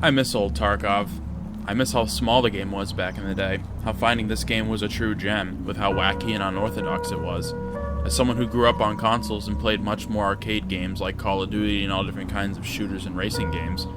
I miss Old Tarkov. I miss how small the game was back in the day, how finding this game was a true gem, with how wacky and unorthodox it was. As someone who grew up on consoles and played much more arcade games like Call of Duty and all different kinds of shooters and racing games,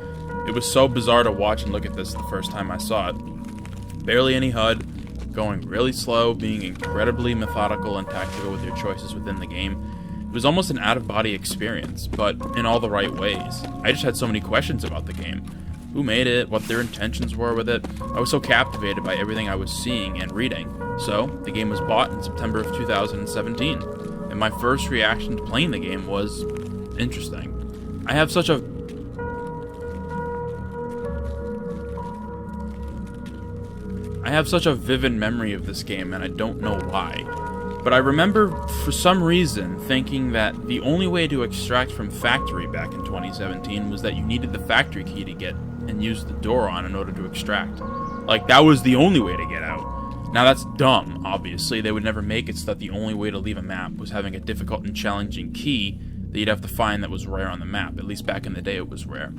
it was so bizarre to watch and look at this the first time I saw it. Barely any HUD, going really slow, being incredibly methodical and tactical with your choices within the game. It was almost an out-of-body experience, but in all the right ways. I just had so many questions about the game. Who made it, what their intentions were with it. I was so captivated by everything I was seeing and reading. So, the game was bought in September of 2017, and my first reaction to playing the game was interesting. I have such a vivid memory of this game, and I don't know why. But I remember, for some reason, thinking that the only way to extract from factory back in 2017 was that you needed the factory key to get and use the door on in order to extract. Like, that was the only way to get out. Now, that's dumb, obviously. They would never make it so that the only way to leave a map was having a difficult and challenging key that you'd have to find that was rare on the map. At least back in the day, it was rare.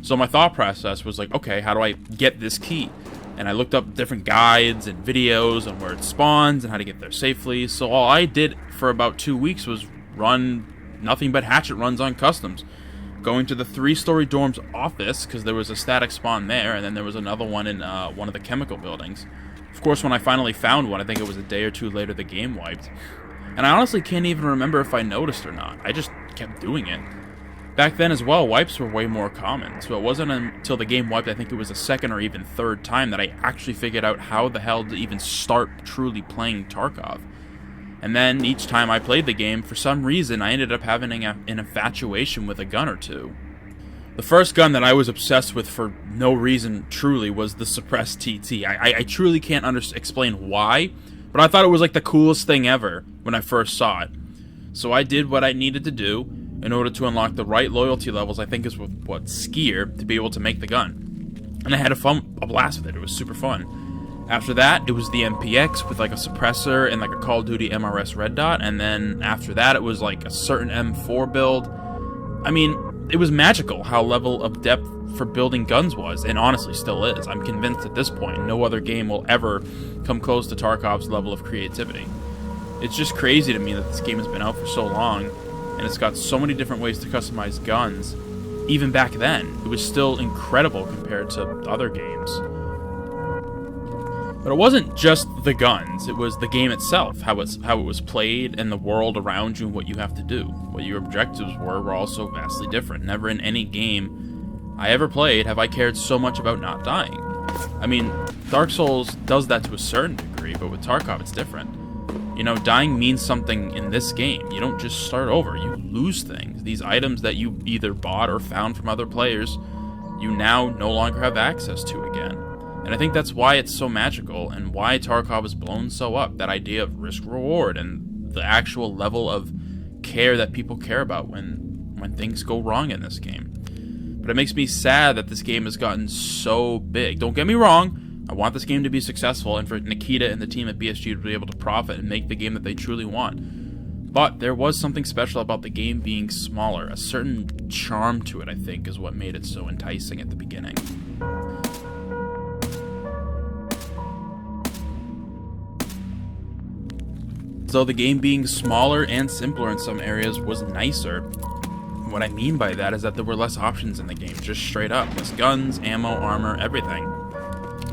So my thought process was like, okay, how do I get this key? And I looked up different guides and videos on where it spawns and how to get there safely. So all I did for about 2 weeks was run nothing but hatchet runs on customs. Going to the 3-story dorm's office, because there was a static spawn there, and then there was another one in one of the chemical buildings. Of course, when I finally found one, I think it was a day or two later, the game wiped. And I honestly can't even remember if I noticed or not. I just kept doing it. Back then as well, wipes were way more common, so it wasn't until the game wiped, I think it was the second or even third time, that I actually figured out how the hell to even start truly playing Tarkov. And then, each time I played the game, for some reason, I ended up having an infatuation with a gun or two. The first gun that I was obsessed with for no reason, truly, was the suppressed TT. I truly can't explain why, but I thought it was like the coolest thing ever when I first saw it. So I did what I needed to do in order to unlock the right loyalty levels, I think is what skier, to be able to make the gun. And I had a blast with it. It was super fun. After that, it was the MPX with like a suppressor and like a Call of Duty MRS red dot, and then after that it was like a certain M4 build. I mean, it was magical how level of depth for building guns was, and honestly still is. I'm convinced at this point no other game will ever come close to Tarkov's level of creativity. It's just crazy to me that this game has been out for so long, and it's got so many different ways to customize guns. Even back then, it was still incredible compared to other games. But it wasn't just the guns, it was the game itself, how it was played, and the world around you and what you have to do. What your objectives were also vastly different. Never in any game I ever played have I cared so much about not dying. I mean, Dark Souls does that to a certain degree, but with Tarkov it's different. You know, dying means something in this game. You don't just start over, you lose things. These items that you either bought or found from other players, you now no longer have access to again. And I think that's why it's so magical, and why Tarkov is blown so up, that idea of risk-reward, and the actual level of care that people care about when things go wrong in this game. But it makes me sad that this game has gotten so big. Don't get me wrong, I want this game to be successful, and for Nikita and the team at BSG to be able to profit and make the game that they truly want. But there was something special about the game being smaller. A certain charm to it, I think, is what made it so enticing at the beginning. So the game being smaller and simpler in some areas was nicer. What I mean by that is that there were less options in the game, just straight up. Less guns, ammo, armor, everything.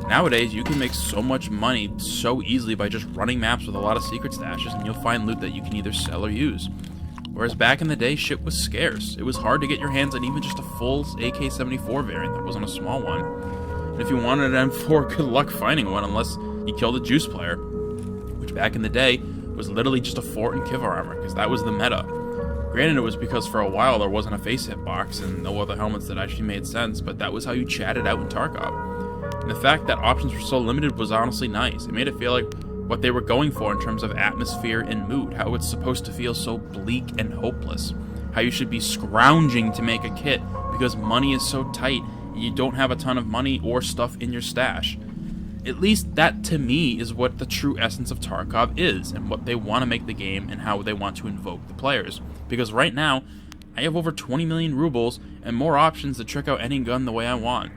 Nowadays, you can make so much money so easily by just running maps with a lot of secret stashes, and you'll find loot that you can either sell or use. Whereas back in the day, shit was scarce. It was hard to get your hands on even just a full AK-74 variant that wasn't a small one. And if you wanted an M4, good luck finding one unless you killed a juice player, which back in the day was literally just a fort and Kivar armor, because that was the meta. Granted, it was because for a while there wasn't a face hitbox and no other helmets that actually made sense, but that was how you chatted out in Tarkov. And the fact that options were so limited was honestly nice. It made it feel like what they were going for in terms of atmosphere and mood, how it's supposed to feel so bleak and hopeless, how you should be scrounging to make a kit because money is so tight and you don't have a ton of money or stuff in your stash. At least that, to me, is what the true essence of Tarkov is, and what they want to make the game, and how they want to invoke the players. Because right now, I have over 20 million rubles, and more options to trick out any gun the way I want.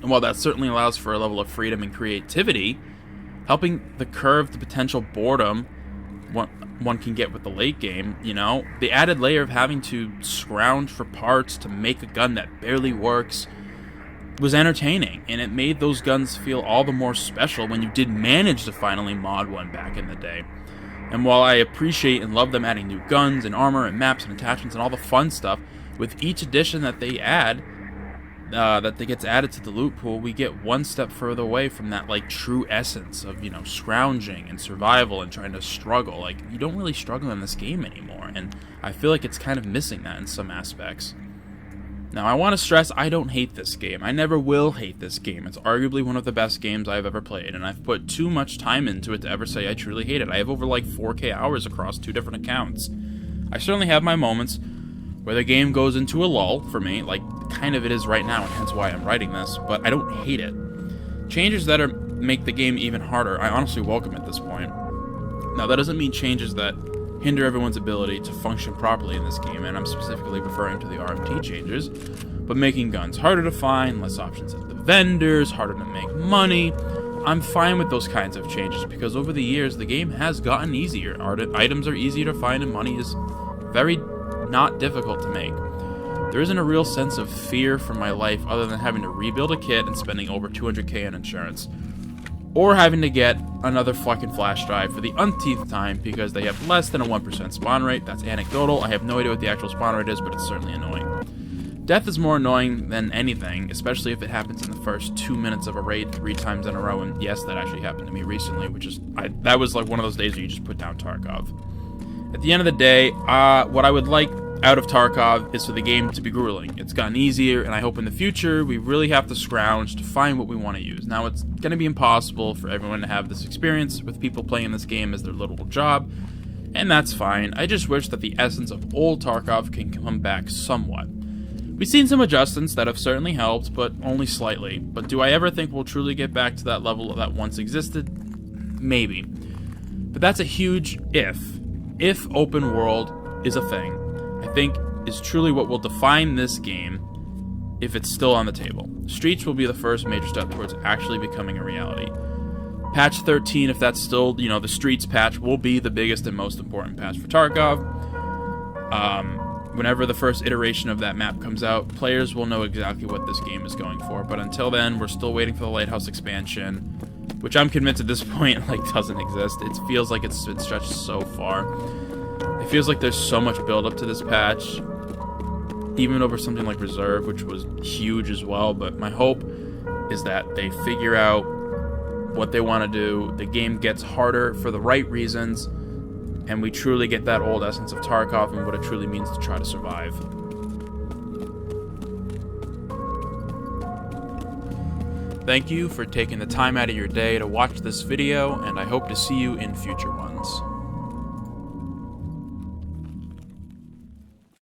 And while that certainly allows for a level of freedom and creativity, helping the curve the potential boredom one can get with the late game, the added layer of having to scrounge for parts to make a gun that barely works was entertaining, and it made those guns feel all the more special when you did manage to finally mod one back in the day. And while I appreciate and love them adding new guns and armor and maps and attachments and all the fun stuff, with each addition that they add, that gets added to the loot pool, we get one step further away from that true essence of scrounging and survival and trying to struggle. You don't really struggle in this game anymore, and I feel like it's kind of missing that in some aspects. Now, I want to stress, I don't hate this game. I never will hate this game. It's arguably one of the best games I've ever played, and I've put too much time into it to ever say I truly hate it. I have over 4K hours across 2 different accounts. I certainly have my moments where the game goes into a lull for me, kind of it is right now, and hence why I'm writing this, but I don't hate it. Changes that make the game even harder, I honestly welcome at this point. Now, that doesn't mean changes that hinder everyone's ability to function properly in this game, and I'm specifically referring to the RMT changes, but making guns harder to find, less options at the vendors, harder to make money. I'm fine with those kinds of changes, because over the years, the game has gotten easier. Items are easier to find, and money is very not difficult to make. There isn't a real sense of fear for my life other than having to rebuild a kit and spending over 200k on insurance. Or having to get another fucking flash drive for the umpteenth time because they have less than a 1% spawn rate. That's anecdotal. I have no idea what the actual spawn rate is, but it's certainly annoying. Death is more annoying than anything, especially if it happens in the first 2 minutes of a raid 3 times in a row, and yes, that actually happened to me recently, that was one of those days where you just put down Tarkov. At the end of the day, what I would like out of Tarkov is for the game to be grueling. It's gotten easier, and I hope in the future we really have to scrounge to find what we want to use. Now, it's going to be impossible for everyone to have this experience with people playing this game as their literal job, and that's fine. I just wish that the essence of old Tarkov can come back somewhat. We've seen some adjustments that have certainly helped, but only slightly. But do I ever think we'll truly get back to that level that once existed? Maybe. But that's a huge if. If open world is a thing, I think is truly what will define this game if it's still on the table. Streets will be the first major step towards actually becoming a reality. Patch 13, if that's still, the Streets patch, will be the biggest and most important patch for Tarkov. Whenever the first iteration of that map comes out, players will know exactly what this game is going for. But until then, we're still waiting for the Lighthouse expansion, which I'm convinced at this point doesn't exist. It feels like it's been stretched so far. It feels like there's so much build up to this patch, even over something like Reserve, which was huge as well. But my hope is that they figure out what they want to do, the game gets harder for the right reasons, and we truly get that old essence of Tarkov and what it truly means to try to survive. Thank you for taking the time out of your day to watch this video, and I hope to see you in future ones.